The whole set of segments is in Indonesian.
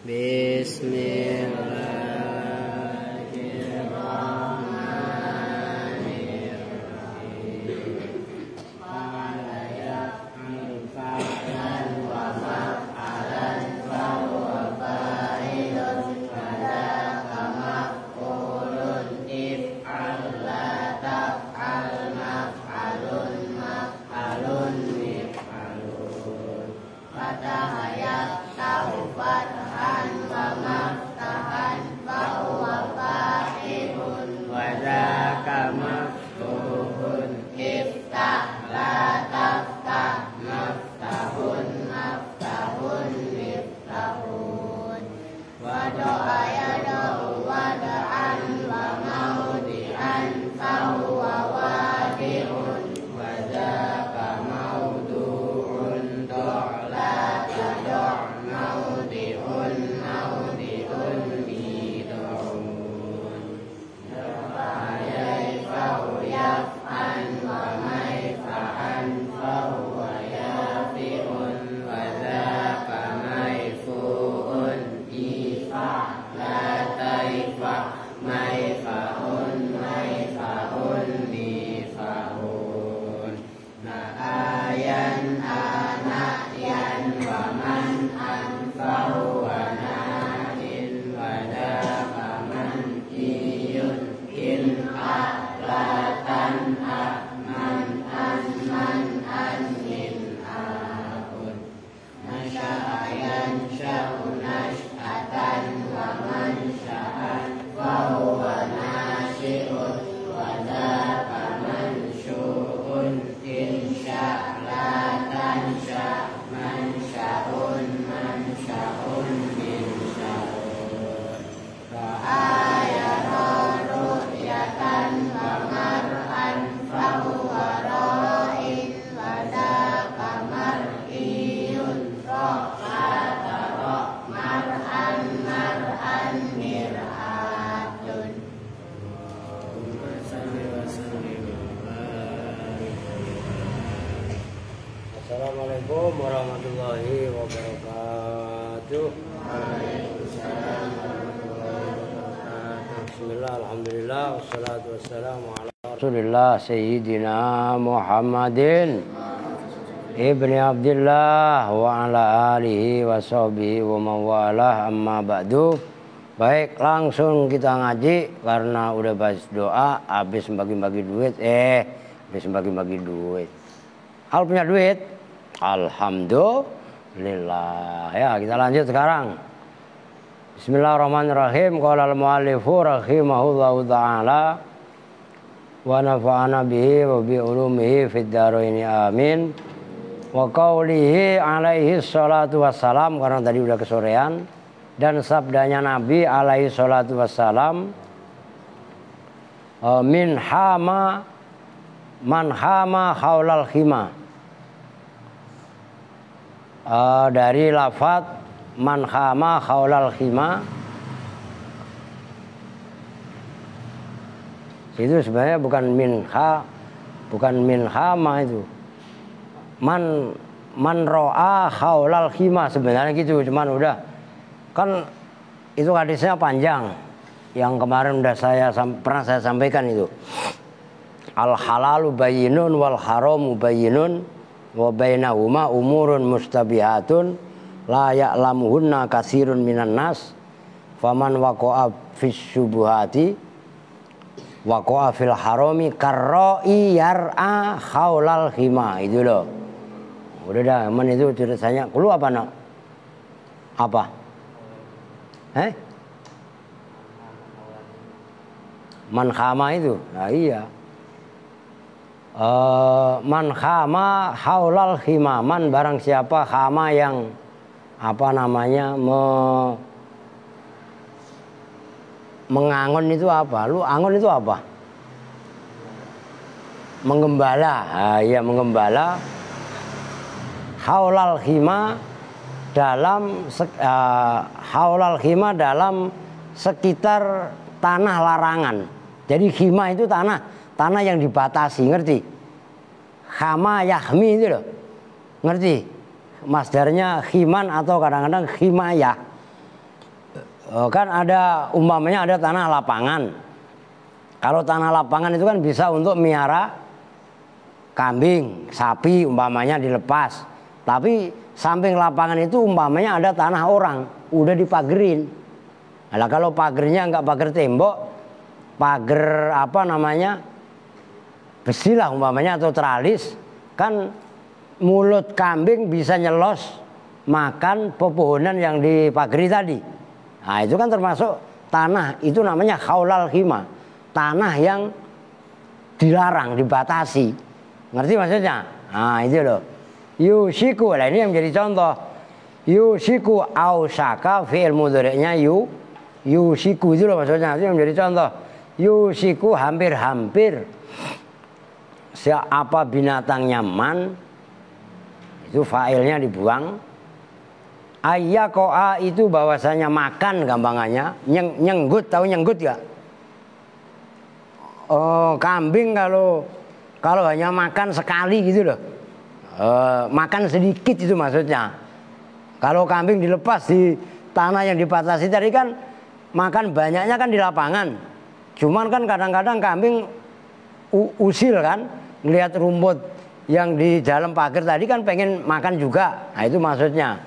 Bismillahirrahmanirrahim. Qala yaf'al fa'lan wa maf'alan fa huwa fa'ilun fadaka maf'ulun if'al la taf'al maf'alun maf'alun if'alun fataha yaftahu fathan wa maftahan fa huwa fa'ilun wadaka maftuhun iftah la taftah maftahun maftahun miftahun wado'a yado'u wada'an wa maudi'an fa huwa wadi'un wadaka maudu'un do'la tado'a maudi'un maudi'un mido'un yafa'ayai fa'u yaf'an wa maifa'an fahuwa yafi'un wadaka maifu'un ifa' la taifa' maifa'un maifa'un mifa'un na'ayan ana'yan wa man'an fahuwa na'in wadaka man'iyun in'a la tan'a man'an man'an min'a'un nasya'a yansya'u nash'atan wa mansya'an fahuwa nasyi'un wadaka mansyu'un insya' la tansya' mansya'un mansya'un minsya'un ra'aya ru'yatan wa mar'an fahuwa ra'in wadaka mar'iyun ra'ata ra' mar'an mar'an mir'atun. Assalamualaikum warahmatullahi wabarakatuh. Bismillah, alhamdulillah, wassalatu wassalamu ala Rasulillah Sayyidina Muhammadin Ibni Abdillah wa ala alihi wa sahbihi wa mawalah amma ba'du. Baik, langsung kita ngaji karena udah bahas doa, habis bagi-bagi duit. Habis bagi-bagi duit. Al punya duit? Alhamdulillah. Ya, kita lanjut sekarang. Bismillahirrahmanirrahim. Qala al-mu'allifu rahimahullahu ta'ala wa nafa'ana bihi wa bi ulumihi fid dharaini amin. Wa qaulihi alaihi salatu wassalam, karena tadi udah kesorean, dan sabdanya Nabi alaihi salatu wassalam, min hama man hama haulal khima. Dari lafaz man hama haulal khima itu sebenarnya bukan min hama itu. Man ro'a haulal khima sebenarnya gitu, cuman udah kan itu hadisnya panjang. Yang kemarin udah pernah saya sampaikan itu. Al halalu bayyinun wal haramu bayyinun wa bainahuma umurun mustabihatun la ya'lamuhunna katsirun minan nas faman waqa'a fis syubuhati waqa'a fil harami karra'i yar'a haulal khima. Itu loh. Udah dah, man itu ceritanya. Lu apa nak? Apa? Man khama itu. Nah, iya. Man khama haulal khima. Man barang siapa khama yang apa namanya mengangon itu apa? Lu angon itu apa? Menggembala. Ah, iya, menggembala haulal khima dalam sekitar tanah larangan. Jadi khima itu tanah yang dibatasi, ngerti? Khama yahmi itu loh, ngerti? Masdarnya khiman atau kadang-kadang khimayah. Kan ada umpamanya ada tanah lapangan. Kalau tanah lapangan itu kan bisa untuk miara kambing, sapi umpamanya dilepas. Tapi samping lapangan itu umpamanya ada tanah orang, udah dipagerin. Nah, kalau pagernya nggak pagar tembok, pagar apa namanya, besi lah umpamanya atau teralis, kan mulut kambing bisa nyelos makan pepohonan yang dipagari tadi. Nah itu kan termasuk tanah, itu namanya khaulal khimah, tanah yang dilarang, dibatasi. Ngerti maksudnya? Nah itu loh. Yusiku, nah ini yang menjadi contoh. Yusiku ausaka, fi'il mudhari'nya yusiku itu loh maksudnya, itu yang menjadi contoh. Yusiku hampir-hampir. Siapa binatangnya man, itu fa'ilnya dibuang. Ayyakoa itu bahwasanya makan gampangannya, nyenggut, tahu nyenggut gak? Oh, kambing kalau hanya makan sekali gitu loh, makan sedikit itu maksudnya. Kalau kambing dilepas di tanah yang dibatasi tadi kan makan banyaknya kan di lapangan. Cuman kan kadang-kadang kambing usil kan, ngelihat rumput yang di dalam pagar tadi kan pengen makan juga. Nah itu maksudnya.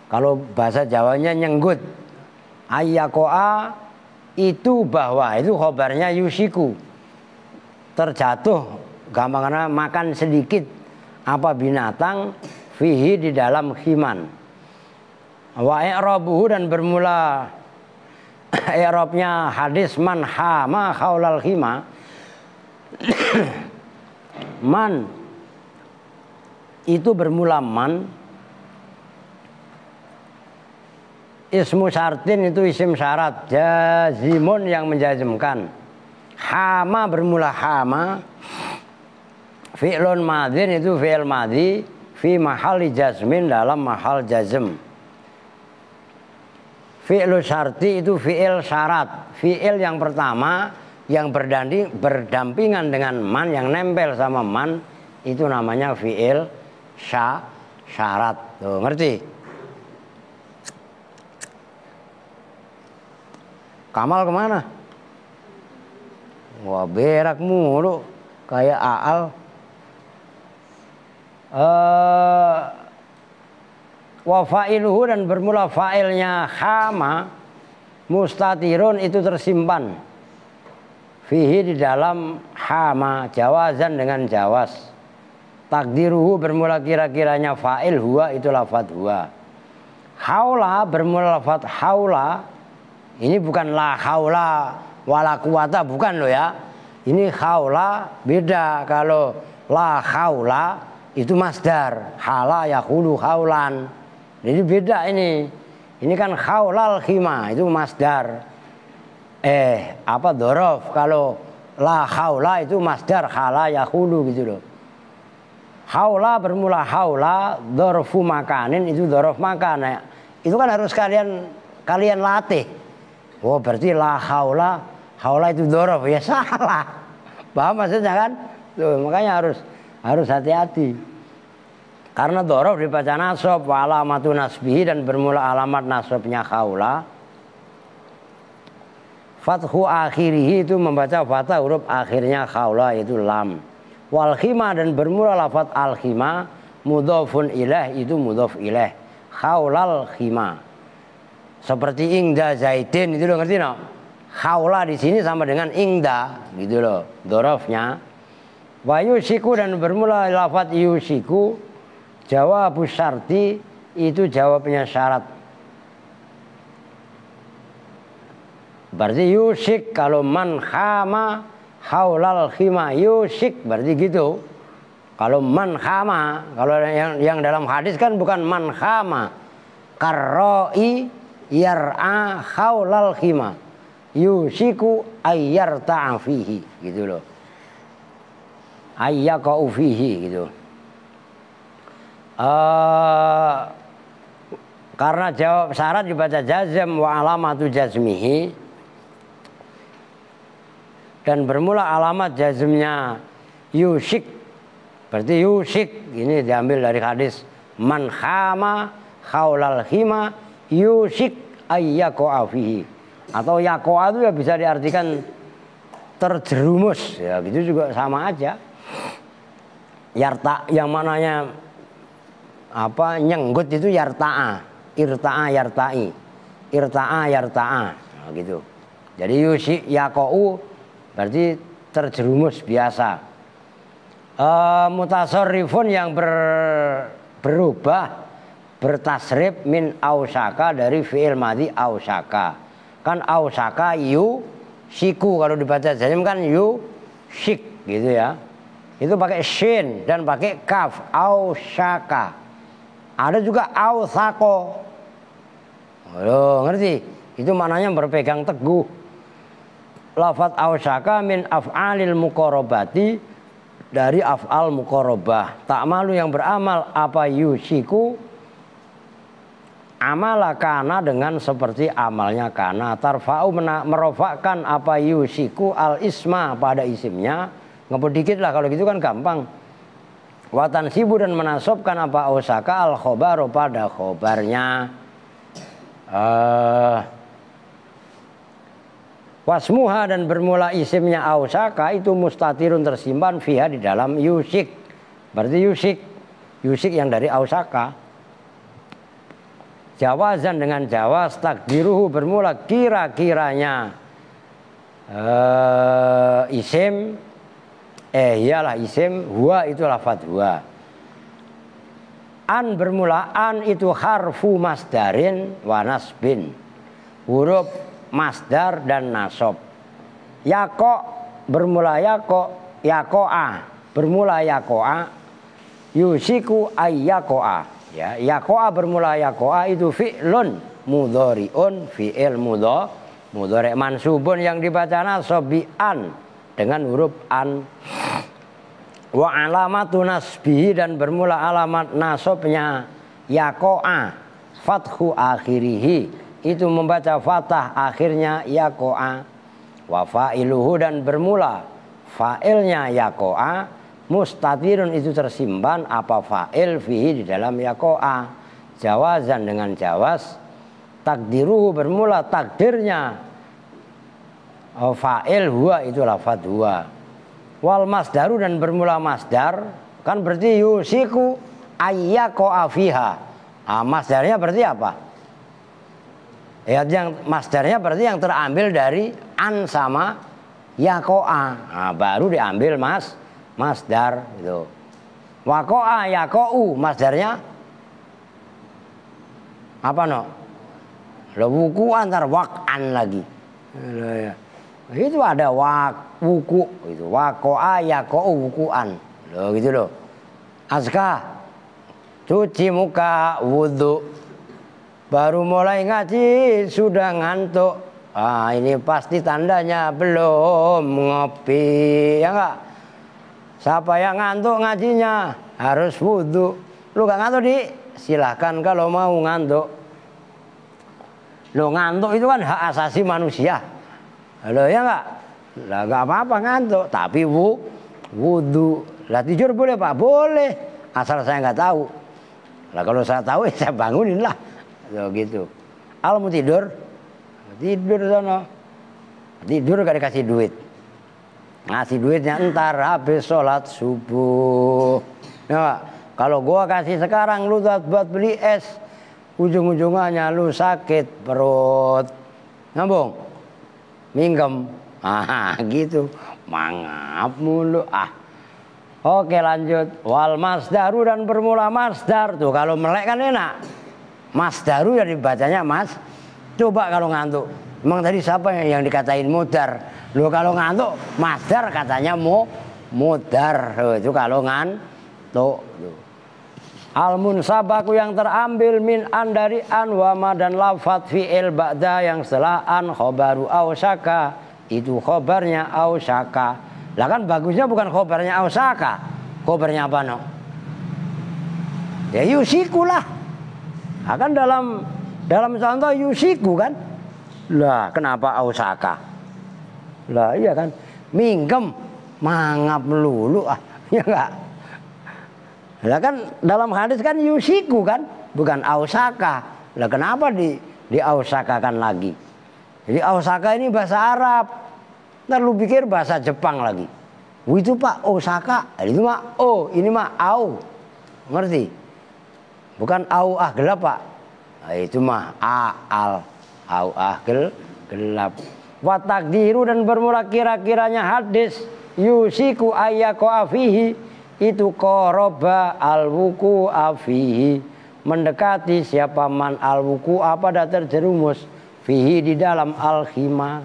Kalau bahasa Jawanya nyenggut. Ayyakoa itu bahwa itu khobarnya yusiku, terjatuh gampangnya makan sedikit apa binatang fihi di dalam khiman. Wa i'rabuhu dan bermula i'rabnya hadis man hama khaulal khima. Man itu bermula man, ismu syartin itu isim syarat, jazimun yang menjazmkan. Hama bermula hama, fi'lun madhin itu fi'il madhi, fi mahali jazmin dalam mahal jazm. Fi'lu syarti itu fi'il syarat, fi'il yang pertama yang berdampingan dengan man, yang nempel sama man, itu namanya fi'il syarat. Tuh, ngerti? Kamal kemana? Wah berak mulu kayak Aal. Wa fa'iluhu dan bermula fa'ilnya khama, mustatirun itu tersimpan. Fihi di dalam hama, jawazan dengan jawaz. Takdiruhu bermula kira-kiranya fa'il, huwa itu lafadz huwa. Haula bermula lafadz haula. Ini bukan la haula wala quwata, bukan loh ya. Ini haula beda. Kalau la haula itu masdar, hala yaqulu haulan. Jadi beda ini. Ini kan khaulal khima itu masdar. Dzaraf. Kalau la haula itu masdar hala yaqulu gitu loh. Haula bermula haula, dzarfu makanin itu dzaraf makan. Itu kan harus kalian latih. Oh berarti la haula, haula itu dzaraf, ya salah. Paham maksudnya kan? Tuh, makanya harus hati-hati. Karena dzaraf dibaca nasab, wa alamatu nasbihi dan bermula alamat nasabnya haula. Fathu akhirihi itu membaca fathah huruf akhirnya haula itu lam. Wal khima dan bermula lafaz al khima, mudhafun ilaih itu mudhaf ilaih. Haulal khima. Seperti ingda zaidin itu loh, ngerti no? Haula di sini sama dengan ingda gitu loh, dzarafnya. Wa yusiku dan bermula lafaz yusiku, jawab syarti itu jawabnya syarat. Berarti yusik kalau man khama haulal khima yusik berarti gitu. Kalau man khama, kalau yang dalam hadis kan bukan man khama, karroi yar'a haulal khima yusiku ayyarta'a fihi gitu loh, ayyaqa'u fihi gitu. Karena jawab syarat dibaca jazm wa alamatu jazmihi dan bermula alamat jazmnya yusik berarti yusik ini diambil dari hadis man khama haulal khima yusik ayyaqa fihi. Atau yaqa itu ya bisa diartikan terjerumus, ya gitu juga sama aja. Yarta yang mananya apa nyenggut itu yarta'a, irta'a yarta'i, irta'a yarta'a, nah, gitu. Jadi yusi yaqa'u berarti terjerumus biasa. Mutasarrifun yang berubah bertasrif min ausaka dari fi'il madhi ausaka. Kan ausaka yu siku, kalau dibaca jazm kan yu sik gitu ya. Itu pakai shin dan pakai kaf, ausaka. Ada juga ausako. Oh, ngerti? Itu maknanya berpegang teguh. Lafat ausaka min af'alil muqarabati, dari af'al muqarabah. Ta'malu yang beramal apa yusiku, amala kana dengan seperti amalnya kana. Tarfa'u merofakkan apa yusiku al isma pada isimnya. Ngebut dikit lah kalau gitu kan gampang. Watan sibu dan menasobkan apa ausaka al khobaru pada khobarnya. Wasmuha dan bermula isimnya ausaka itu mustatirun tersimpan fiha di dalam yusik. Berarti yusik yang dari ausaka. Jawazan dengan jawaz takdiruhu bermula kira-kiranya isim iyalah isim, huwa itu lafadz huwa. An bermula an itu harfu masdarin wa nasbin, huruf masdar dan nasab. Yako bermula yako, yakoa bermula yakoa, yusiku ayyakoa. Ya, yakoa bermula yakoa itu fi'lun mudhari'un, fi'il mudhari' mansubun yang dibaca nasab bi an dengan huruf an. Wa alamatu nasbihi dan bermula alamat nasabnya yakoa fathu akhirihi, itu membaca fathah akhirnya yakoa. Wa fa'iluhu dan bermula fa'ilnya yakoa mustatirun itu tersimpan apa fa'il fihi di dalam yakoa. Jawazan dengan jawaz takdiruhu bermula takdirnya fa'il huwa itu lafadz huwa. Wal masdaru dan bermula masdar kan berarti yusiku ayyaqa fiha. Masdarnya berarti apa? Ya, yang masdarnya berarti yang terambil dari an sama yakoa. Baru diambil masdar itu. Wakoa yakou masdarnya apa no? Lo wuku antar wakan lagi. Ya. Itu ada wuku itu wakoa yakou wukuan. Lo gitu loh. Azka cuci muka wudhu, baru mulai ngaji sudah ngantuk. Ini pasti tandanya belum ngopi, ya enggak? Siapa yang ngantuk ngajinya harus wudhu. Lu gak ngantuk silahkan kalau mau ngantuk. Lo ngantuk itu kan hak asasi manusia. Halo ya enggak? Lah enggak apa-apa ngantuk, tapi wudhu. Lah tidur boleh Pak? Boleh. Asal saya enggak tahu. Lah kalau saya tahu saya bangunin lah. Gitu. Al mau tidur? Tidur sana. Tidur gak dikasih duit. Ngasih duitnya entar habis sholat subuh. Ya, kalau gua kasih sekarang lu buat beli es, ujung-ujungannya lu sakit perut. Ngambung? Minggem, gitu, mangap mulu Oke lanjut. Wal masdaru dan bermula masdar tuh kalau melek kan enak. Masdaru ya dibacanya mas. Coba kalau ngantuk. Emang tadi siapa yang dikatain mudar? Lu kalau ngantuk masdar katanya mudar. Itu kalau ngantuk. Al munsabaku yang terambil min an dari an wama dan lafat fi'il ba'da yang setelah an khobaru ausaka, itu khobarnya ausaka. Lah kan bagusnya bukan khobarnya ausaka, khobarnya apa no? Ya yusiku lah. Kan dalam contoh yusiku kan. Lah kenapa ausaka? Lah iya kan minggem mangap melulu ya enggak? Lah kan dalam hadis kan yusiku kan, bukan ausaka. Lah kenapa diausakakan lagi. Jadi Osaka ini bahasa Arab. Ntar lu pikir bahasa Jepang lagi. Itu Pak Osaka, itu mah O, ini mah au. Ngerti? Bukan au gelap Pak. Nah, itu mah al au gelap. Wa takdiru dan bermula kira-kiranya hadis yusiku ayyako afihi itu qoroba alwuku afihi, mendekati siapa man alwuku pada terjerumus fihi di dalam al-khima.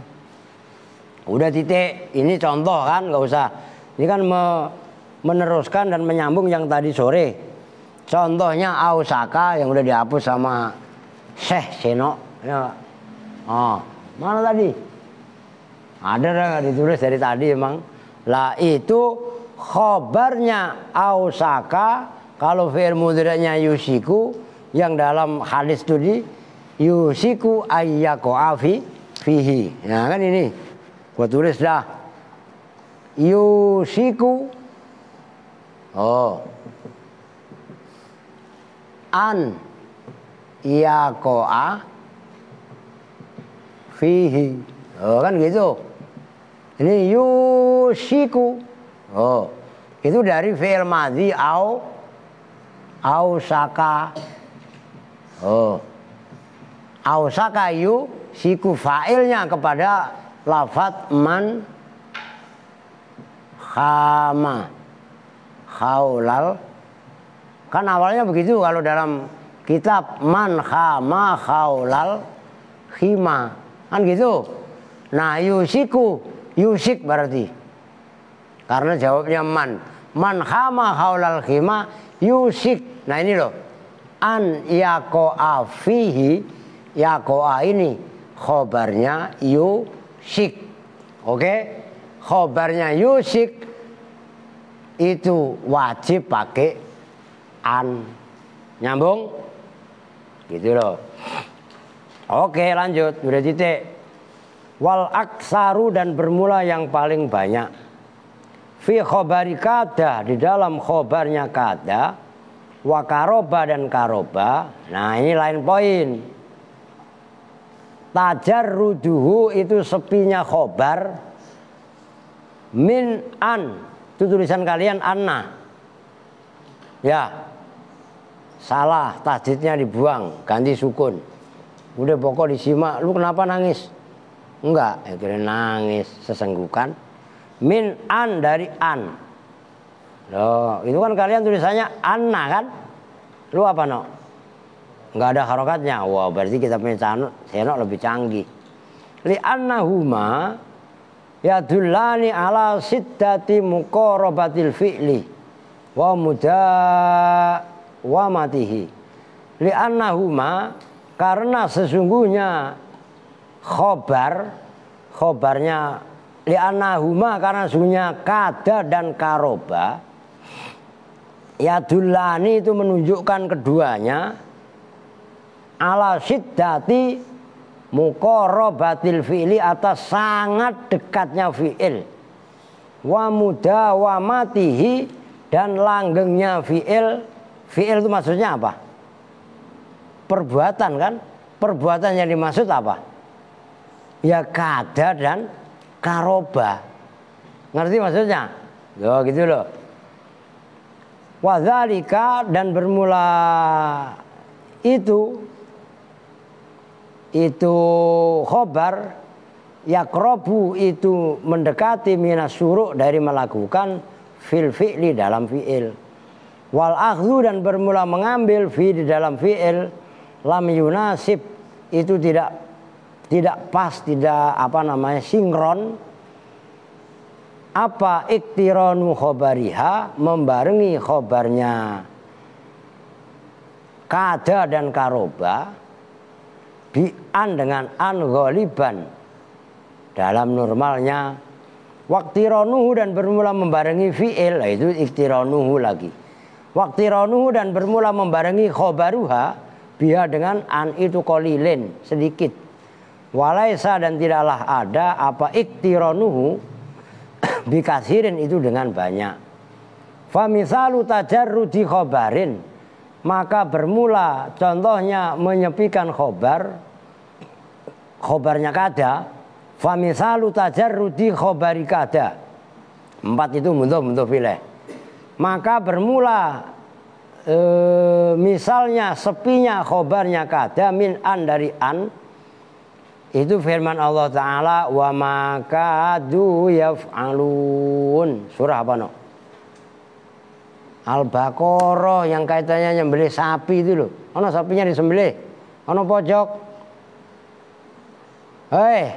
Udah titik, ini contoh kan, nggak usah. Ini kan meneruskan dan menyambung yang tadi sore. Contohnya Ausaka yang udah dihapus sama Syekh Seno. Ya. Oh, mana tadi? Ada ditulis dari tadi emang. Lah itu khobarnya Ausaka, kalau fi'il mudhari'nya yusiku yang dalam hadis tadi yusiku ayyako fihi. Nah kan ini gua tulis dah. Yusiku an yako'a fihi. Kan gitu. Ini yusiku. Itu dari fi'il madhi ausaka. Ausaka yusiku, fa'ilnya kepada lafadz man khama khaulal. Kan awalnya begitu kalau dalam kitab man khama khaulal khima. Kan gitu. Nah yusiku, yusik berarti. Karena jawabnya man. Man khama khaulal khima yusik. Nah ini loh. An yako'a fihi. Yako'a ini khobarnya yusik. Oke? Khobarnya yusik itu wajib pakai an. Nyambung? Gitu loh. Oke, lanjut. Udah titik. Wal aksaru dan bermula yang paling banyak. Fi khobari kada, di dalam khobarnya kada. Wa karoba dan karoba. Nah ini lain poin. Tajarruduhu itu sepinya khobar. Min an, itu tulisan kalian anna. Ya, salah, tajdidnya dibuang, ganti sukun. Udah pokok disimak, lu kenapa nangis? Enggak, kira nangis, sesenggukan. Min an dari an. Loh, itu kan kalian tulisannya anna kan? Lu apa no? Enggak ada harokatnya. Wah, berarti kita punya Seno lebih canggih. Li annahuma yadullani ala siddati muqarabatil fi'li wa mudawamatihi. Li'annahuma, karena sesungguhnya khobarnya li'annahuma, karena sesungguhnya kada dan karoba, yadullani itu menunjukkan keduanya ala siddati muqarabatil fi'li, atas sangat dekatnya fi'il, wa mudawamatihi, dan langgengnya fi'il. Fi'il itu maksudnya apa? Perbuatan kan? Perbuatan yang dimaksud apa? Ya kada dan karoba. Ngerti maksudnya? Loh gitu loh. Wa dzalika, dan bermula itu khobar, yakrobu itu mendekati minas syuru' dari melakukan fil fi'li dalam fi'il. Wal akhdhu, dan bermula mengambil fi di dalam fi'il, lam yunasib itu tidak pas, tidak sinkron. Apa iktiranu khobariha, membarengi khobarnya kada dan karoba bi'an dengan an ghaliban dalam normalnya. Waqtiranuhu, dan bermula membarengi fi'il, itu iktiranuhu lagi. Waqtiranuhu, dan bermula membarengi khobaruha biha dengan an itu qalilin, sedikit. Walaisa, dan tidaklah ada apa iktiranuhu bikasirin itu dengan banyak. Fa misalu tajarrudi khobarin, maka bermula contohnya menyepikan khobar khobarnya kada, famisalu tajarrudi khobari kada. 4 itu mundur fileh. Maka bermula misalnya sepinya khobarnya kada min an dari an. Itu firman Allah Ta'ala, wa makadu yaf'alun. Surah apa no? Al-Baqarah yang kaitannya nyembelih sapi itu loh. Ono sapinya disembelih, ono pojok. Hei,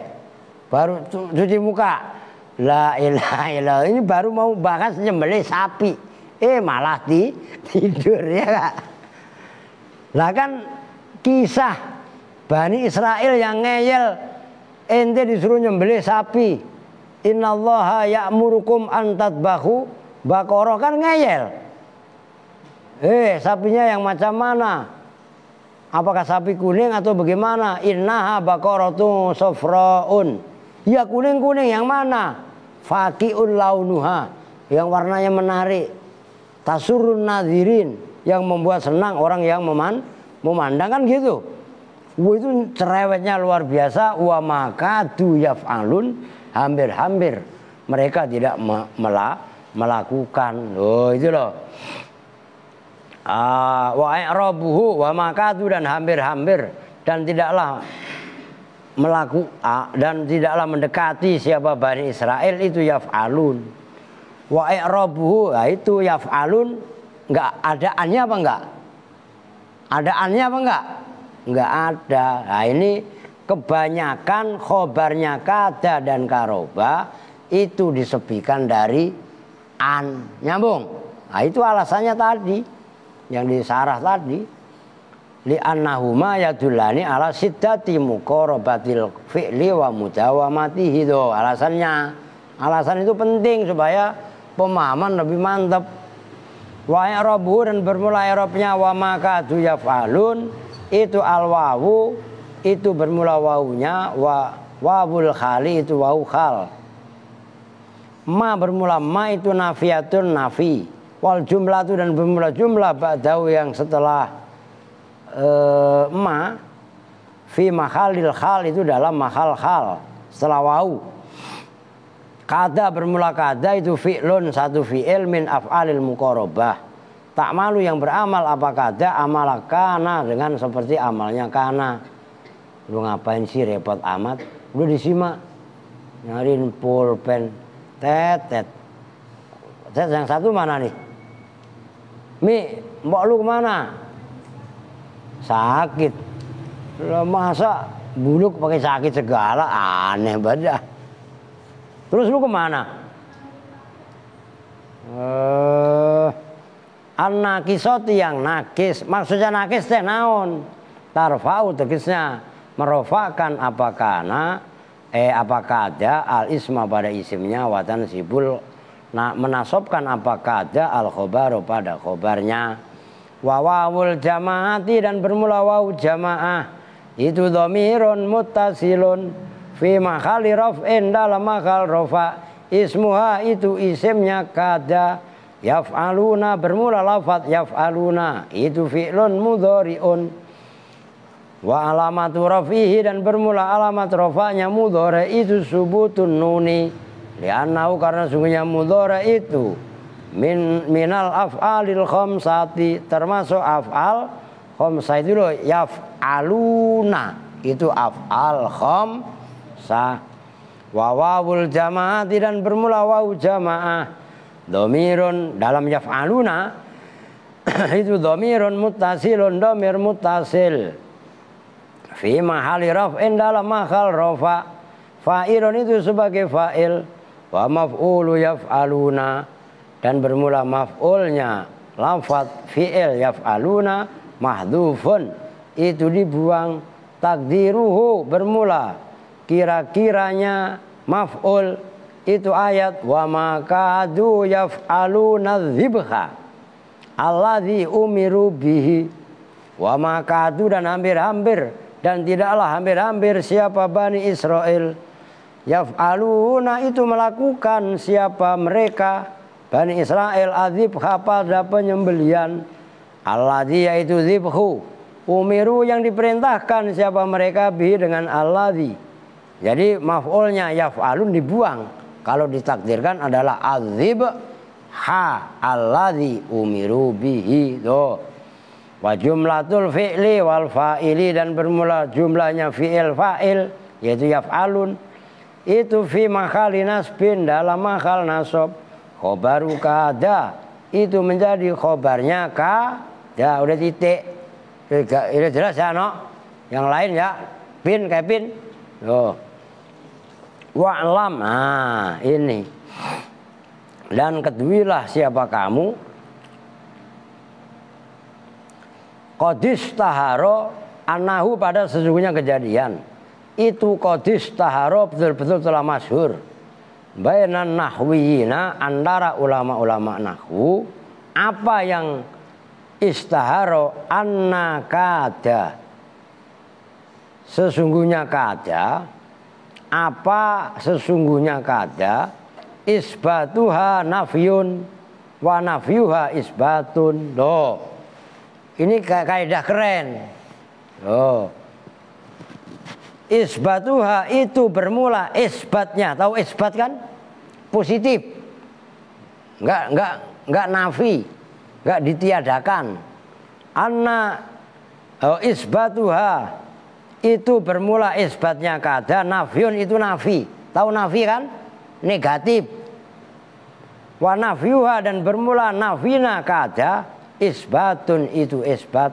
baru cuci muka. La ilaha illallah. Ini baru mau bahas nyembelih sapi. Malah tidur ya Kak. Lah kan kisah Bani Israel yang ngeyel, ente disuruh nyembelih sapi. Innallaha ya'murukum an tadbahu baqarah, kan ngeyel. Sapinya yang macam mana? Apakah sapi kuning atau bagaimana? Innaha baqaratun safraun. Ya kuning-kuning yang mana? Faqi'un launuha, yang warnanya menarik. Tasurrun nadhirin, yang membuat senang orang yang memandang, kan gitu. Itu cerewetnya luar biasa. Wa makadu yaf'alun, hampir-hampir mereka tidak melakukan. Itu loh. Wa i'rabuhu, wa makadu, dan hampir-hampir, dan tidaklah tidaklah mendekati siapa Bani Israel itu yaf'alun. Wa i'rabuhu, itu yaf'alun, enggak ada annya apa enggak? Ada annya apa enggak? Enggak ada. Nah ini kebanyakan khobarnya kada dan karoba itu disepikan dari an. Nyambung. Nah itu alasannya tadi yang disarah tadi. Li'annahuma yadullani ala siddati muqarabatil fi'li wa mudawamatihi. Itu alasannya. Alasan itu penting supaya pemahaman lebih mantap. Wa i'rabu, dan bermula i'rabnya wa makadu yaf'alun. Itu al-wawu, itu bermula wawunya, wawul khali itu wawu khal. Ma bermula ma itu nafiyatun nafi. Wal jumlah itu, dan bermula jumlah ba'dahu yang setelah ma fi makhalil khal, itu dalam mahal khal setelah wawu. Kada bermula kada itu fi'lun, satu fi'il min af'alil muqarabah. Tak malu yang beramal apa kada amal kana, dengan seperti amalnya kana. Lu ngapain sih repot amat? Udah disimak, nyariin pulpen, tetet. Yang satu mana nih? Mi, mbok lu kemana? Sakit. Lah masa buluk pakai sakit segala, aneh banget. Terus lu kemana? An-nakisoti, yang nakis. Maksudnya nakis teh naon? Tarfa'u tegasnya merofakan apa kana apa kada al isma pada isimnya, watan sibul menasobkan apa kada al khobaru pada khobarnya. Wawawul jamaati, dan bermula wawu jamaah itu dhamirun muttasilun fi makhali raf'in, dalam makhal rafa. Ismuha itu isimnya kada. Yaf'aluna bermula lafadz yaf'aluna, itu fi'lun mudhari'un. Wa alamatu rafihi, dan bermula alamat rafa'nya mudhari itu subutun nuni. Li'annahu, karena sungguhnya mudhari itu minal af'alil khamsati, termasuk af'al khamsah itu loh. Yaf'aluna itu af'al khamsah. Wa wawul jamaati, dan bermula wawu jamaah. Dhamirun, dalam yaf'aluna itu dhamirun muttasilun, dhamir muttasil fi mahali raf'in, dalam mahal rafa. Fa'ilun itu sebagai fa'il. Wa maf'ulu yaf'aluna, dan bermula maf'ulnya lafadz fi'il yaf'aluna mahdhufun, itu dibuang. Takdiruhu bermula kira-kiranya maf'ul, itu ayat wa makadu yaf'aluna dzibha alladzi umiru bihi. Wa makadu, dan hampir-hampir, dan tidaklah hampir-hampir siapa Bani Israel yaf'aluna itu melakukan, siapa mereka Bani Israel adzibha pada penyembelian. Alladzi, yaitu dzibhu, Umiru yang diperintahkan siapa mereka bihi dengan alladzi. Jadi maf'ulnya yaf'alun dibuang. Kalau ditakdirkan adalah azib ha alladzi umiru bihi. Tuh. Wa jumlatul fi'li wal fa'ili dan bermula jumlahnya fi'il fa'il yaitu yaf'alun. Itu fi makhali nasbin dalam makhal nasab. Khobaru kada itu menjadi khobarnya kada. Udah titik. Ini jelas ya, no? Yang lain ya, pin kayak pin. Oh. Wa'lam, nah ini. Dan keduilah siapa kamu. Qadis taharo anahu pada sesungguhnya kejadian. Itu qadis taharo betul-betul telah masyhur. Bainan nahwiyina antara ulama-ulama nahwu. Apa yang istaharo anna kada sesungguhnya kada apa sesungguhnya kada isbatuha nafyun wa nafyuha isbatun. Loh, ini kaidah keren. Loh, isbatuha itu bermula isbatnya, tahu isbat kan positif, enggak nafi, enggak ditiadakan. Anna isbatuha itu bermula isbatnya kada, nafyun itu nafi. Tahu nafi kan? Negatif. Wa nafyuha dan bermula nafina kada, isbatun itu isbat.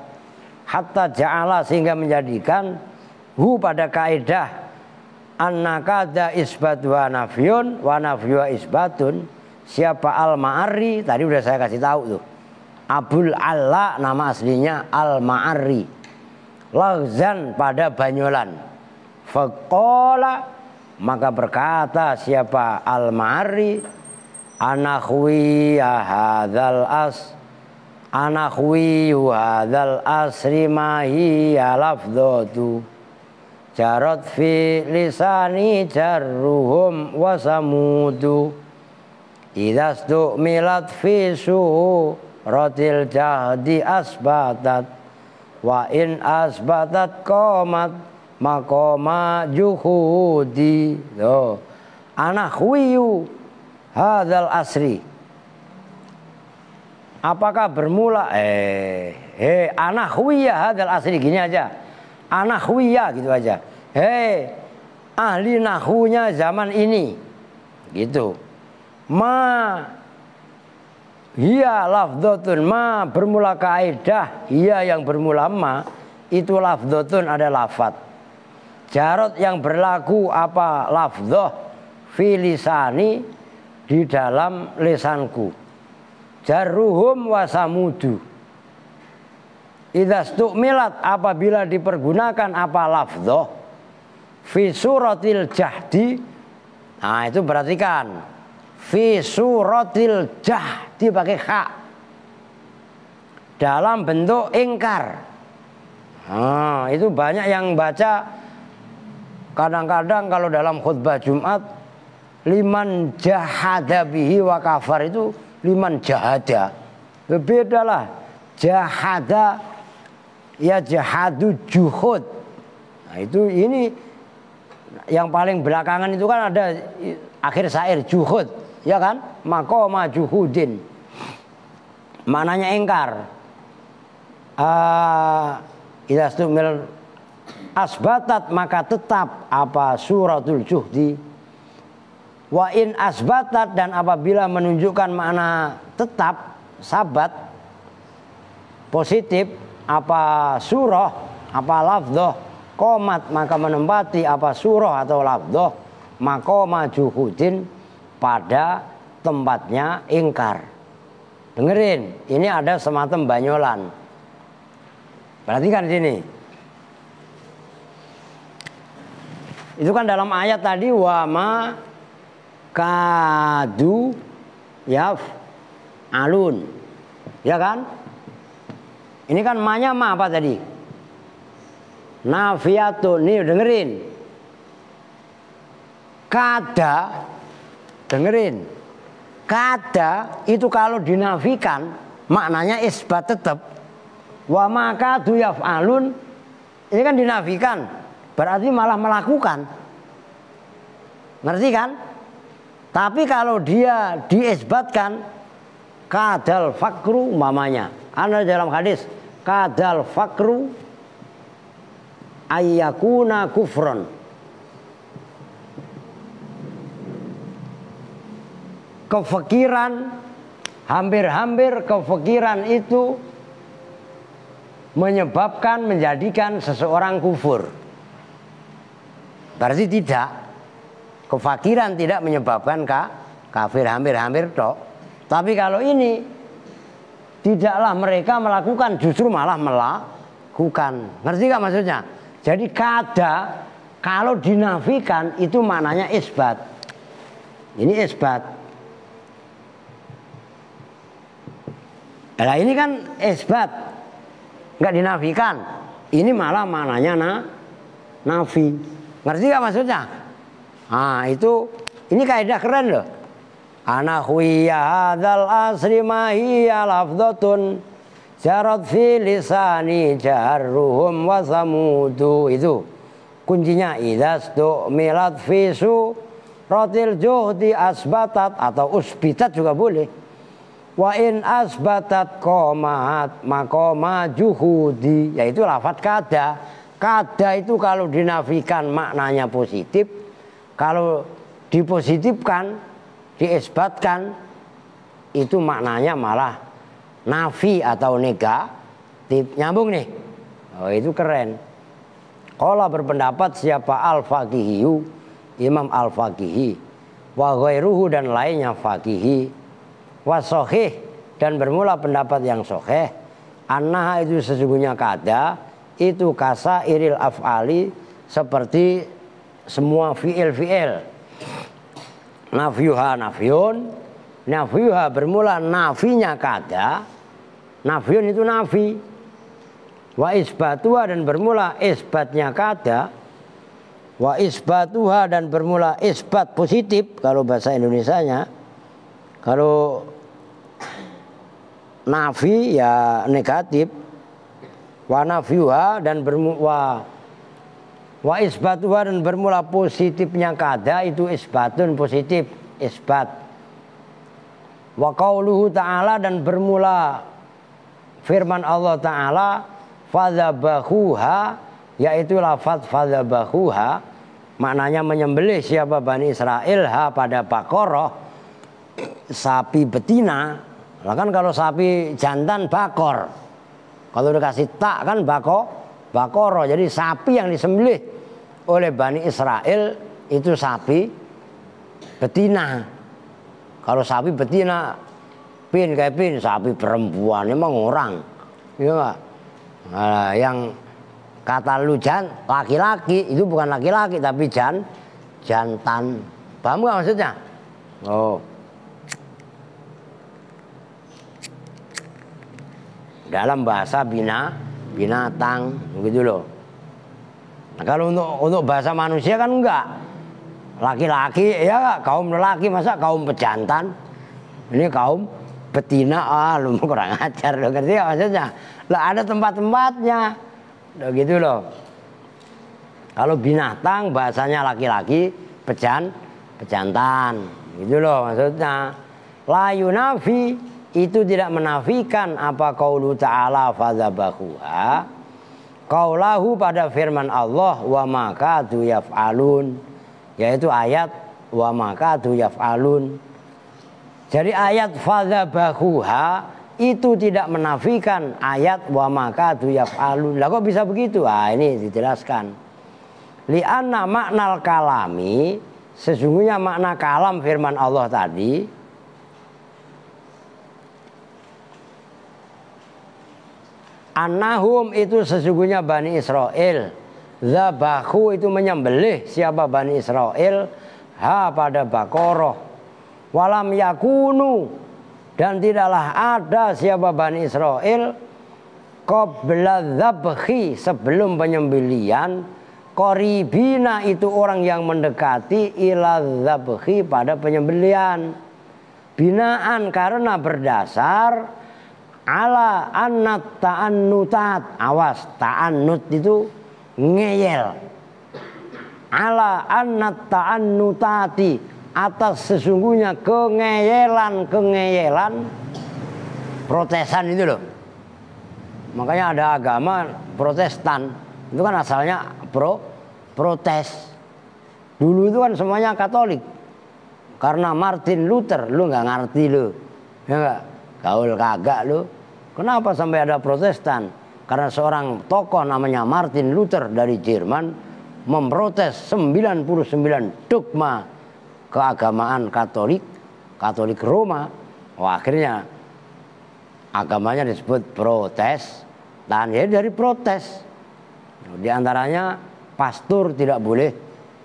Hatta ja'ala sehingga menjadikan hu pada kaidah anna kada isbatuha nafyun wa nafyuha isbatun. Siapa al-Ma'arri tadi udah saya kasih tahu tuh. Abul Alla nama aslinya al-Ma'arri. Laghzan pada Banyolan. Faqala maka berkata siapa al-Ma'arri anakhwi hadzal as anakhwi hadzal asri mahi lafdhatu jarot fi lisani jarruhum wasamudu idastu milat fi suhu rotil jahdi asbatat wa in asbatat qomat makoma juhudi. Anakhwiyu hadzal asri apakah bermula anakhwiya hadzal asri gini aja, anakhwiya gitu aja, ahli nahwunya zaman ini gitu. Ma hiya lafdhatun, ma bermula kaidah, hiya yang bermula ma itu lafdhatun ada lafad. Jarot yang berlaku apa lafdhah fi lisani di dalam lisanku. Jarruhum wasamudu. Idza stu'milat apabila dipergunakan apa lafdhah fi suratil jahdi. Nah itu perhatikan. Fi suratil jahdi pakai kha. Dalam bentuk ingkar. Nah, itu banyak yang baca kadang-kadang kalau dalam khutbah Jumat liman jahada bihi wa kafar itu liman jahada. Bedalah. Jahada ya jahadu juhud. Nah, itu ini yang paling belakangan itu kan ada akhir syair juhud, ya kan? Maqama juhudin. Maknanya ingkar. Idza stumil asbatat maka tetap apa suratul juhdi. Wa in asbatat dan apabila menunjukkan makna tetap sabat positif apa surah apa lafdhah qomat maka menempati apa surah atau lafdhah maqama juhudin pada tempatnya ingkar. Dengerin, ini ada semacam Banyolan. Perhatikan sini. Itu kan dalam ayat tadi wa ma kadu yaf alun, ya kan? Ini kan ma-nya ma apa tadi? Nafiyatun. Nih dengerin. Kada, dengerin. Kada itu kalau dinafikan maknanya isbat tetap. Wa maka yaf'alun ini kan dinafikan, berarti malah melakukan. Ngerti kan? Tapi kalau dia diisbatkan kadal fakru mamanya. Ana dalam hadis kadal fakru ayyakuna kufron. Kefikiran, hampir-hampir kefikiran itu menyebabkan, menjadikan seseorang kufur. Berarti tidak. Kefakiran tidak menyebabkan kafir, hampir-hampir tok. Tapi kalau ini tidaklah mereka melakukan, justru malah melakukan. Ngerti gak maksudnya? Jadi kada kalau dinafikan itu maknanya isbat. Ini isbat. Nah ini kan isbat, nggak dinafikan. Ini malah maknanya nafi. Ngerti gak maksudnya? Nah itu, ini kaidah keren loh. Ana khuya hadzal asri ma hiya lafdhatun jarat fi lisani jarruhum wa samudu. Itu kuncinya. Idza stu'milat fi suratil juhdi asbatat atau usbitat juga boleh. Wa in asbatat qomat maqama juhudi, yaitu lafaz kada. Kada itu kalau dinafikan maknanya positif, kalau dipositifkan, diisbatkan itu maknanya malah nafi atau negatif. Nyambung nih. Oh, itu keren. Qala berpendapat siapa al-faqihiyu, Imam al-faqihi, wa ghairuhu dan lainnya faqihi, wa sahih dan bermula pendapat yang sahih, annaha itu sesungguhnya kada itu kasa iril af'ali seperti semua fi'il. Nafyuha nafyun, nafyuha bermula nafinya kada, nafyun itu nafi. Wa isbatuha dan bermula isbatnya kada, wa isbatuha dan bermula isbat positif kalau bahasa Indonesianya. Kalau nafi ya negatif. Wa nafyuha dan bermula wa isbatuha dan bermula positifnya kada itu isbatun positif, isbat. Wa qauluhu ta'ala dan bermula firman Allah Ta'ala fadzabahuha, yaitu lafaz fadzabahuha maknanya menyembelih siapa Bani Israel ha pada Baqarah sapi betina. Lah kan kalau sapi jantan bakor, kalau dikasih tak kan Baqarah. Jadi sapi yang disembelih oleh Bani Israel itu sapi betina. Kalau sapi betina pin kayak pin, sapi perempuan emang orang, iya nggak? Nah, yang kata lu laki-laki itu bukan laki-laki tapi jantan. Paham nggak maksudnya? Oh, dalam bahasa binatang begitu loh. Nah, kalau untuk bahasa manusia kan enggak. Laki-laki ya kaum lelaki, masa kaum pejantan. Ini kaum betina, lu kurang ajar lo, ngerti ya maksudnya? Lah ada tempat-tempatnya. Gitu loh. Kalau binatang bahasanya laki-laki, pejantan. Gitu loh maksudnya. La yunafi itu tidak menafikan apa qaulu ta'ala fadzabahuha, qaulahu pada firman Allah wa maka yaf'alun, yaitu ayat wa maka yaf'alun. Jadi ayat fadzabahuha itu tidak menafikan ayat wa maka yaf'alun. Lah kok bisa begitu? Ah ini dijelaskan. Li'anna maknal kalami, sesungguhnya makna kalam firman Allah tadi annahum itu sesungguhnya Bani Israel zabahu itu menyembelih siapa Bani Israel ha pada Baqarah walam yakunu dan tidaklah ada siapa Bani Israel qabla dzabhi sebelum penyembelihan qaribina itu orang yang mendekati ila dzabhi pada penyembelihan binaan karena berdasar ala annat ta'annutat, awas, ta'annut itu ngeyel. Ala annat ta'annutati, atas sesungguhnya kengeyelan protesan itu loh. Makanya ada agama Protestan, itu kan asalnya protes. Dulu itu kan semuanya Katolik. Karena Martin Luther, lu nggak ngerti lu, ya nggak? Gaul kagak lu. Kenapa sampai ada Protestan? Karena seorang tokoh namanya Martin Luther dari Jerman memprotes 99 dogma keagamaan Katolik Roma. Akhirnya agamanya disebut Protestan, ya dari protes. Di antaranya pastor tidak boleh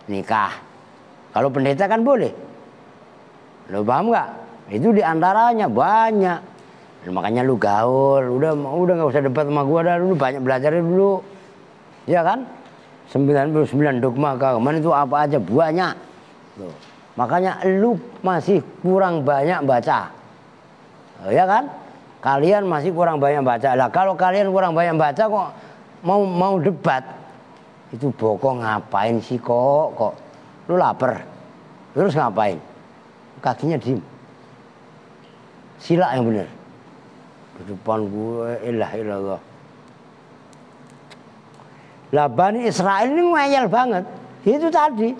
nikah. Kalau pendeta kan boleh. Lo paham nggak? Itu di antaranya banyak. Makanya lu gaul, udah nggak usah debat sama gua dah, lu banyak belajar dulu. Ya kan? 99 dogma keagamaan itu apa aja banyak. Tuh. Makanya lu masih kurang banyak baca. Ya kan? Kalian masih kurang banyak baca. Lah kalau kalian kurang banyak baca kok mau debat, itu bokong ngapain sih kok? Lu lapar. Terus ngapain? Kakinya diem. Sila yang benar. Di depan gue ilah ilallah. Lah Bani Israel ini ngeyel banget. Itu tadi.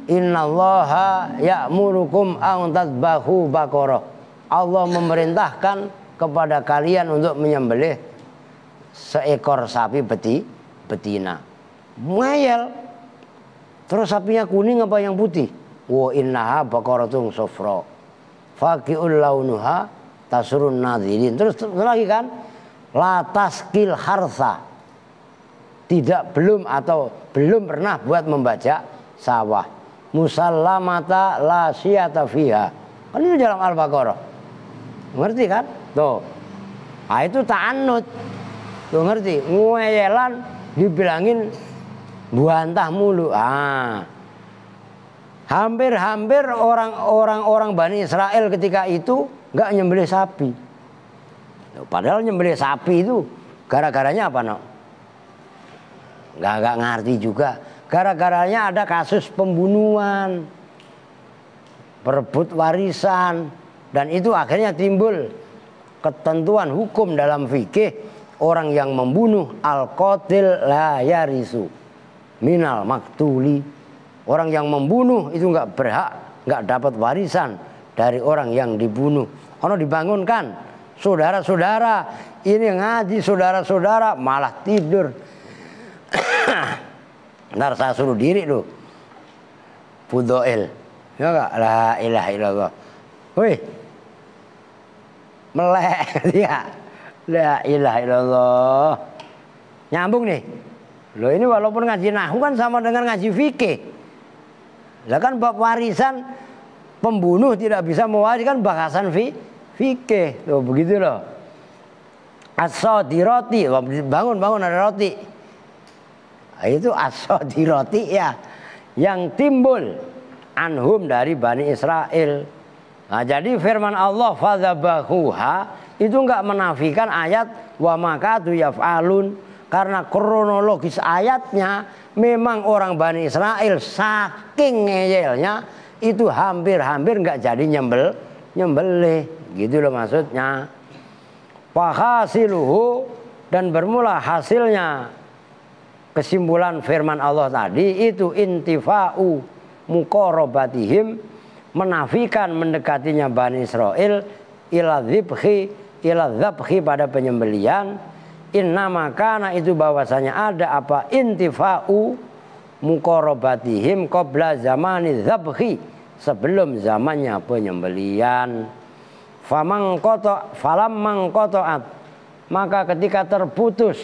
Innallaha ya'murukum an tadbahu baqarah. Allah memerintahkan kepada kalian untuk menyembelih seekor sapi betina. Ngeyel. Terus sapinya kuning apa yang putih? Wa innaha baqaratun safra faqi'ul launuha tasurun nadhirin. Terus lagi kan, la taskil harsa, belum pernah buat membajak sawah, musallamata la syiyata fiha. Kan itu dalam Al-Baqarah. Ngerti kan? Tuh. Nah, itu ta'annud. Tuh ngerti? Ngeyelan dibilangin buantah mulu. Hampir orang Bani Israel ketika itu nggak nyembelih sapi. Padahal nyembelih sapi itu gara-garanya apa, no? Nggak ngerti juga. Gara-garanya ada kasus pembunuhan, perebut warisan, dan itu akhirnya timbul ketentuan hukum dalam fikih, orang yang membunuh al-qatil la yarisu minal maktuli. Orang yang membunuh itu nggak berhak, nggak dapat warisan dari orang yang dibunuh. Kalau dibangunkan, saudara-saudara, ini ngaji saudara-saudara malah tidur. Ntar saya suruh diri loh, Fudoil, ya nggak? La ilaha illallah. Wih, melek dia. La ilaha illallah. Nyambung nih. Loh ini walaupun ngaji nahwu kan sama dengan ngaji fikih. Lah kan bab warisan, pembunuh tidak bisa mewariskan bahasan fikih. Loh begitu loh. As-sadirati, bangun ada roti. Nah, itu as-sadirati ya, yang timbul anhum dari Bani Israel. Nah, jadi firman Allah fadzabahuha itu enggak menafikan ayat wa makadu yaf'alun, karena kronologis ayatnya memang orang Bani Israel saking ngeyelnya itu hampir enggak jadi nyembelih gitu loh maksudnya. Fahasiluhu, dan bermula hasilnya kesimpulan firman Allah tadi itu intifa'u muqarabatihim, menafikan mendekatinya Bani Israel ila dzabhi pada penyembelian. Innama kana itu bahwasanya ada apa intifa'u muqarabatihim qabla zamani dzabhi, sebelum zamannya penyembelian. Falam mangqata'at, maka ketika terputus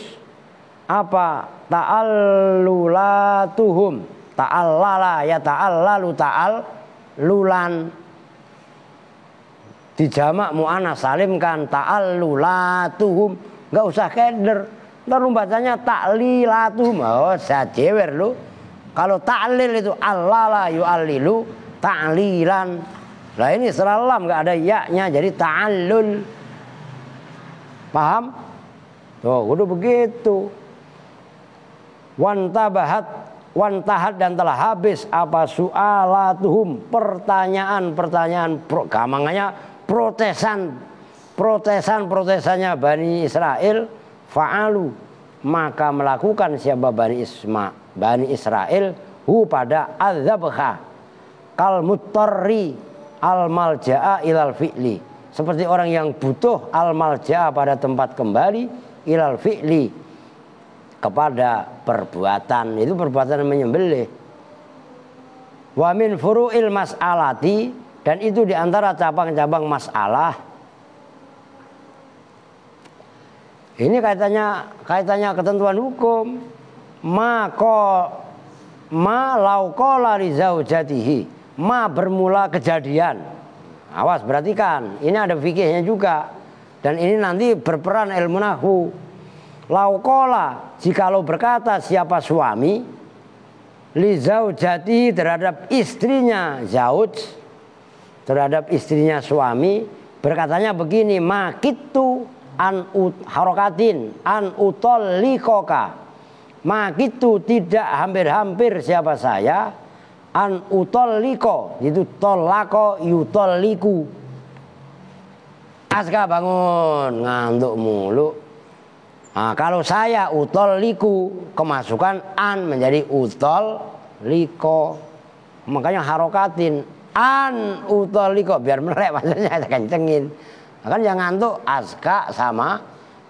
apa ta'allulatuhum, ta'allala ya ta'allalu ta'allulan, dijamak mu'annas salim kan ta'allulatuhum, enggak usah keder. Ntar lu bacanya ta'lilatuhum. Oh, saya jewer lu. Kalau ta'lil itu allala yu'allilu ta'lilan. Lah ini setelah lam enggak ada ya-nya jadi ta'allul. Paham? Tuh, udah begitu. Wantahat dan telah habis apa su'alatuhum, pertanyaan-pertanyaan gampangnya protesannya Bani Israel. Fa'alu, maka melakukan siapa Bani Israel pada adzabha kal muttarri al malja'a ilal fi'li, seperti orang yang butuh al malja'a pada tempat kembali, ilal fi'li kepada perbuatan, itu perbuatan menyembelih. Wa min furu'il mas'alati, dan itu diantara cabang-cabang masalah. Ini kaitannya ketentuan hukum. Ma lauqala li zaujatihi, ma bermula kejadian. Awas, perhatikan, ini ada fikihnya juga, dan ini nanti berperan ilmu nahwu. Lauqala, jikalau berkata siapa suami li zaujatihi terhadap istrinya, zauj terhadap istrinya suami, berkatanya begini, makitu an harokatin an utolikoka, makitu tidak hampir-hampir siapa saya, an utoliko, itu tolako yutoliku. Aska bangun, ngantuk mulu. Nah, kalau saya utoliku, kemasukan an menjadi utoliko, makanya harokatin an utoliko biar melek, maksudnya saya kencengin. Kan yang ngantuk Aska sama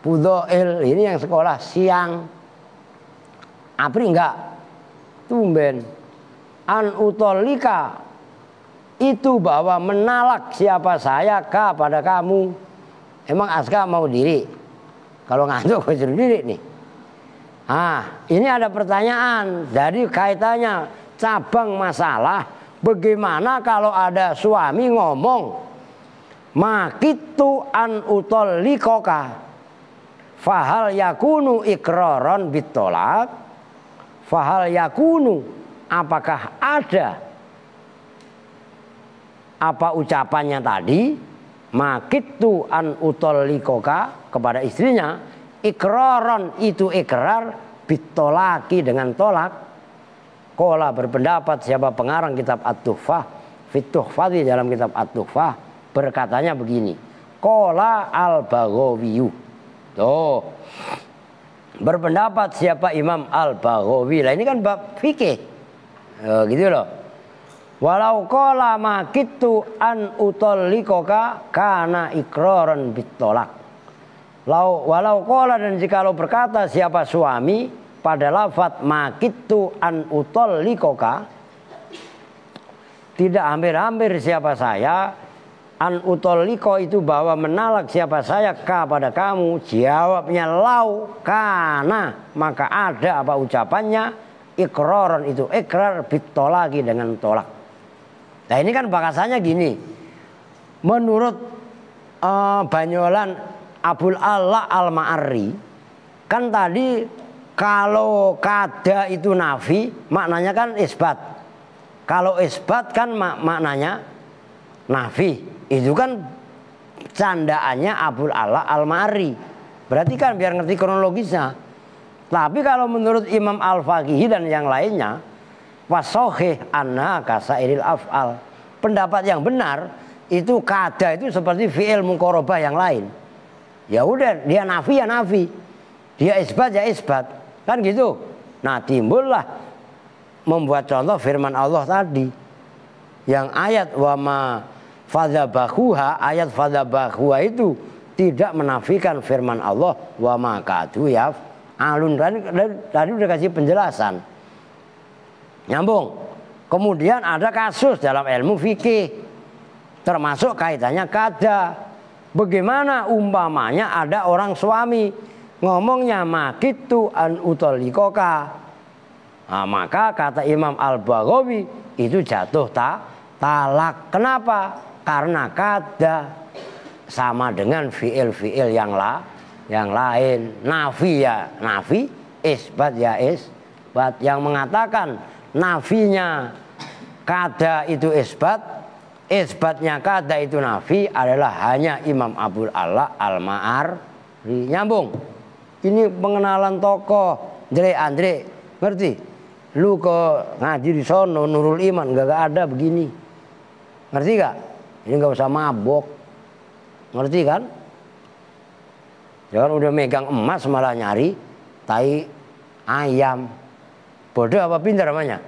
Pudoil, ini yang sekolah siang. Apri enggak, tumben. An utolika itu bahwa menalak siapa saya pada kamu. Emang Aska mau diri? Kalau ngantuk gue suruh diri nih. Nah, ini ada pertanyaan. Jadi kaitannya cabang masalah. Bagaimana kalau ada suami ngomong, makitu an utolikoka, fahal yakunu ikraron bitolak, fahal yakunu, apakah ada apa ucapannya tadi, makitu an utolikoka kepada istrinya, ikraron itu ikrar, bitolaki dengan tolak. Kola berpendapat siapa pengarang kitab At-Tuhfah, Fit-Tuhfati dalam kitab At-Tuhfah, berkatanya begini, Kola al-Baghawiyu. Tuh, berpendapat siapa Imam al-Baghawi. Lah ini kan bab fikih, gitu loh. Walau kola makitu an utolikoka kana ikroran bitolak. Walau kola, dan jikalau berkata siapa suami pada lafadz makitu an utolikoka, tidak hampir-hampir siapa saya, an utoliko itu bahwa menalak siapa saya pada kamu, jawabnya lau kana, maka ada apa ucapannya, ikroran itu ikrar bitolaki dengan tolak. Nah ini kan bahasanya gini, menurut Banyolan Abul Ala Al-Ma'arri, kan tadi kalau kada itu nafi, maknanya kan isbat. Kalau isbat kan maknanya nafi. Itu kan candaannya Abul Ala Al-Ma'arri. Berarti kan biar ngerti kronologisnya. Tapi kalau menurut Imam Al-Faqihi dan yang lainnya, wasohih anna kasairil af'al, pendapat yang benar itu kada itu seperti fi'il muqarabah yang lain. Ya udah, dia nafi ya nafi, dia isbat ya isbat, kan gitu. Nah timbullah membuat contoh firman Allah tadi yang ayat wama fadzabahuha, ayat fadzabahuha itu tidak menafikan firman Allah wama kadu ya alun. Tadi udah kasih penjelasan. Nyambung. Kemudian ada kasus dalam ilmu fikih, termasuk kaitannya kada. Bagaimana umpamanya ada orang suami ngomongnya makitu an utolikoka, nah, maka kata Imam Al-Baghawi itu jatuh talak. Kenapa? Karena kada sama dengan fiil-fiil yang lain. Nafi ya nafi, isbat ya isbat. Yang mengatakan nafinya kada itu isbat, isbatnya kada itu nafi adalah hanya Imam Abul Ala Nyambung. Ini pengenalan tokoh Andre, ngerti? Lu ke ngaji di sono Nurul Iman gak ada begini. Ngerti gak? Ini gak usah mabok. Ngerti kan? Jangan udah megang emas malah nyari tai ayam. Bodoh apa pintar namanya?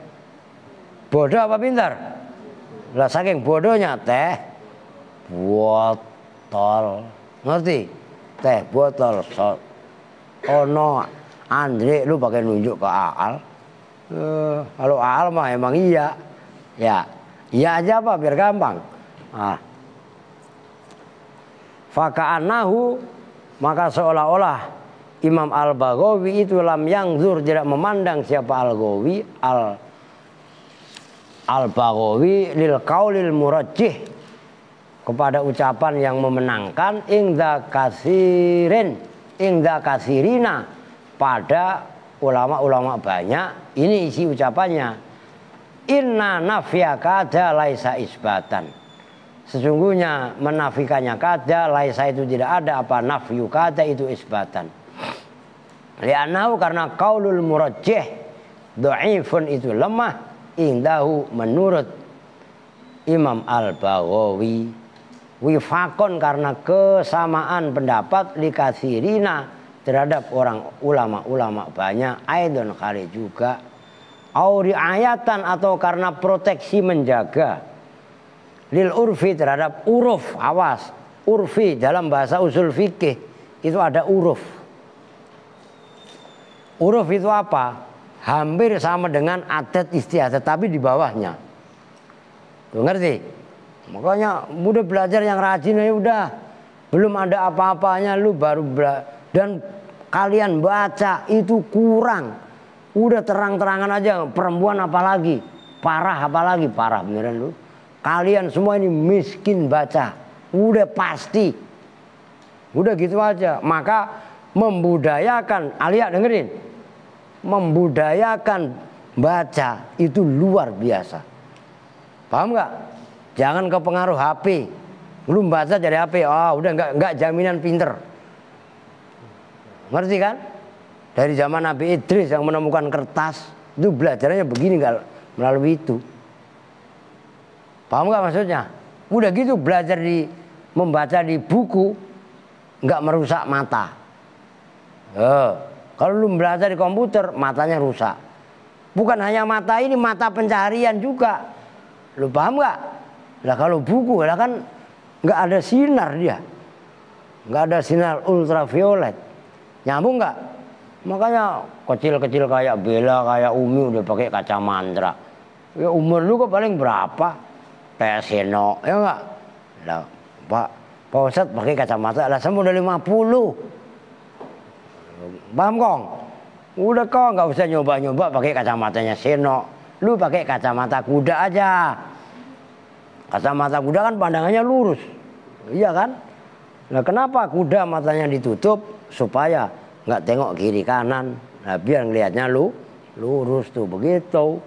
Bodoh apa pintar? Lah saking bodohnya teh botol. Ngerti? Teh botol. Ono Andre lu pakai nunjuk ke Aal. Kalau Aal mah emang iya. Ya, iya aja apa biar gampang. Faka'annahu, maka seolah-olah Imam Al-Baghawi itu lam yangzur, tidak memandang siapa Al-Baghawi Al-Baghawi lil qaulil murajjih, kepada ucapan yang memenangkan ingda kasirina, pada ulama-ulama banyak. Ini isi ucapannya, inna nafya kada laisa isbatan, sesungguhnya menafikannya kada, laisa itu tidak ada, apa nafyu kada itu isbatan. Li'annahu, karena qaulul murajjih dhaifun itu lemah, indahu menurut Imam Al-Baghawi, wifakon karena kesamaan pendapat likasirina terhadap orang ulama-ulama banyak, aidon kali juga, au riayatan atau karena proteksi menjaga, lil urfi terhadap uruf. Awas, urfi dalam bahasa usul fikih itu ada uruf. Uruf itu apa? Hampir sama dengan adat istiadat tapi di bawahnya. Tuh, ngerti? Makanya udah belajar yang rajin ya udah, belum ada apa-apanya lu baru dan kalian baca itu kurang. Udah terang-terangan aja, perempuan apalagi, parah apalagi, parah beneran lu. Kalian semua ini miskin baca, udah pasti. Udah gitu aja. Maka membudayakan, Alia dengerin, membudayakan baca itu luar biasa. Paham nggak? Jangan kepengaruh HP. Lu baca dari HP, udah nggak jaminan pinter. Ngerti kan? Dari zaman Nabi Idris yang menemukan kertas, itu belajarnya begini nggak melalui itu. Paham nggak maksudnya? Udah gitu belajar membaca di buku nggak merusak mata. Kalau lu belajar di komputer matanya rusak. Bukan hanya mata ini, mata pencaharian juga. Lu paham nggak? Lah kalau buku lah kan nggak ada sinar dia, nggak ada sinar ultraviolet. Nyambung nggak? Makanya kecil-kecil kayak Bella, kayak Umi udah pakai kaca mandra. Ya umur lu kok paling berapa? Kayak Seno, ya nggak? Lah Pak Ustadz pakai kacamata, lah saya udah 50. Paham kong? Udah kok nggak usah nyoba-nyoba pakai kacamatanya Seno. Lu pakai kacamata kuda aja. Kacamata kuda kan pandangannya lurus. Iya kan? Nah kenapa kuda matanya ditutup? Supaya nggak tengok kiri kanan. Nah biar ngelihatnya lurus tuh begitu.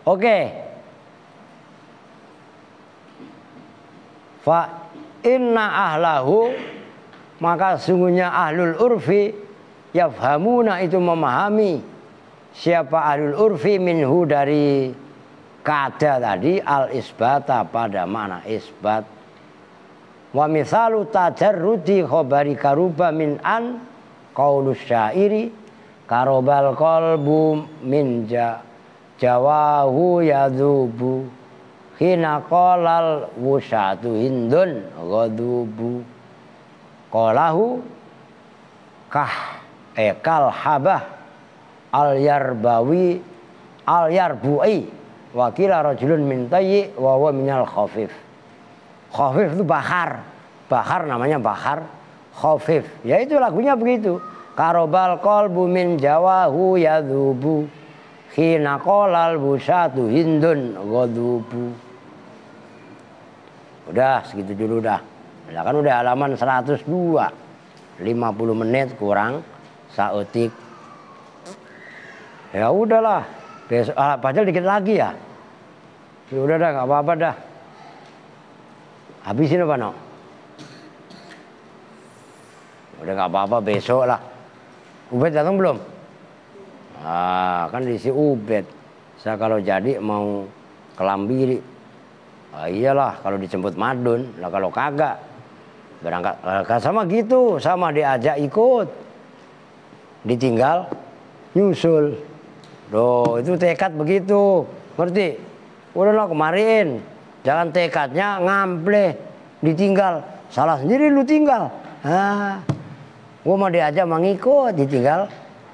Oke. Fa inna ahlahu, maka sungguhnya ahlul urfi yafhamuna itu memahami. Siapa ahlul urfi minhu dari kada tadi al isbata pada mana isbat. Wa misalu tajarrudi khobari karuba min an qaulus syairi karobal qalbu min jawahu yadhubu hina qalal wusatu hindun ghadubu qalahu kal habah al yarbui wakila rajulun min tayyi wa huwa minal khafif. Khafif itu bahar. Bahar namanya bahar. Khafif. Ya itu lagunya begitu. Karobal qalbu min jawahu yadhubu khina qalal busatu hindun ghadubu. Udah segitu dulu dah. Nah, kan udah halaman 102. 50 menit kurang saeutik. Ya udahlah. Besok padahal dikit lagi ya. Ya udah dah, enggak apa-apa dah. Habisin apa no? Udah nggak apa-apa, besok lah. Ubed datang belum? Ah, kan di si Ubed. Saya kalau jadi mau ke Lambiri. Ah, iyalah kalau dijemput Madun. Lah kalau kagak berangkat sama gitu, sama diajak ikut. Ditinggal nyusul. Loh, itu tekad begitu. Ngerti? Udahlah kemarin. Jangan tekadnya ngamble, ditinggal. Salah sendiri lu tinggal. Ah, gua mau diajak mengikut, ditinggal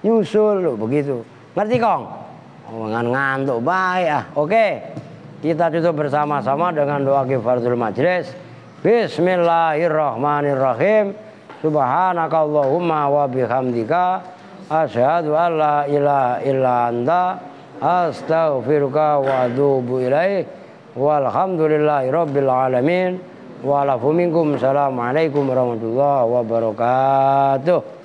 nyusul lu begitu. Ngerti Kong? Oh, ngantuk baik ah. Oke. Kita tutup bersama-sama dengan doa kifaratul majlis. Bismillahirrahmanirrahim. Subhanakallahumma wa bihamdika asyhadu an la ilaha illa anta astaghfiruka wa atubu ilaik. Walhamdulillahi rabbil alamin. Wa lafu minkum. Assalamualaikum warahmatullahi wabarakatuh.